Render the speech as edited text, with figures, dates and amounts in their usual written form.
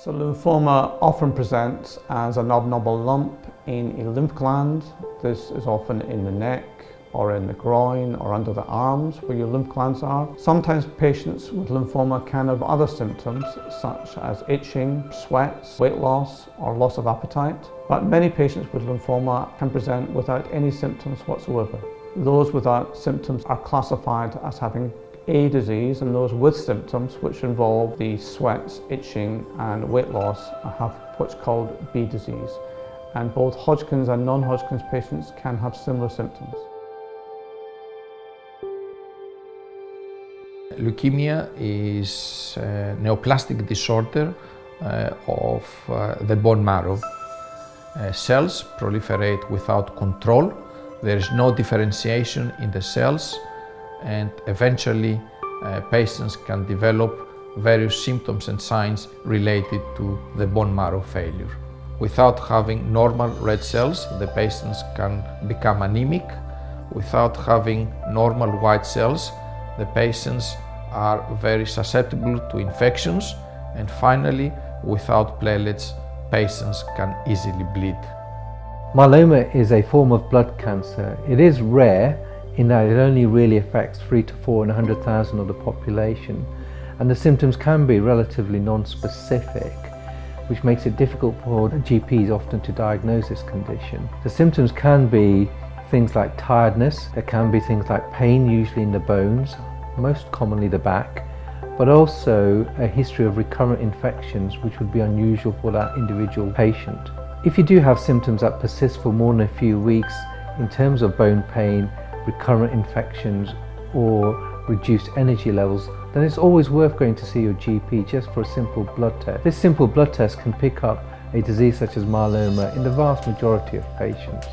So lymphoma often presents as an abnormal lump in a lymph gland. This is often in the neck or in the groin or under the arms where your lymph glands are. Sometimes patients with lymphoma can have other symptoms such as itching, sweats, weight loss or loss of appetite. But many patients with lymphoma can present without any symptoms whatsoever. Those without symptoms are classified as having A disease, and those with symptoms, which involve the sweats, itching and weight loss, have what's called B disease. And both Hodgkin's and non-Hodgkin's patients can have similar symptoms. Leukemia is a neoplastic disorder of the bone marrow. Cells proliferate without control. There is no differentiation in the cells, and eventually patients can develop various symptoms and signs related to the bone marrow failure. Without having normal red cells, the patients can become anemic. Without having normal white cells, the patients are very susceptible to infections. And finally, without platelets, patients can easily bleed. Myeloma is a form of blood cancer. It is rare in that it only really affects 3 to 4 in 100,000 of the population, and the symptoms can be relatively non-specific, which makes it difficult for GPs often to diagnose this condition. The symptoms can be things like tiredness, there can be things like pain, usually in the bones, most commonly the back, but also a history of recurrent infections, which would be unusual for that individual patient. If you do have symptoms that persist for more than a few weeks in terms of bone pain, recurrent infections or reduced energy levels, then it's always worth going to see your GP just for a simple blood test. This simple blood test can pick up a disease such as myeloma in the vast majority of patients.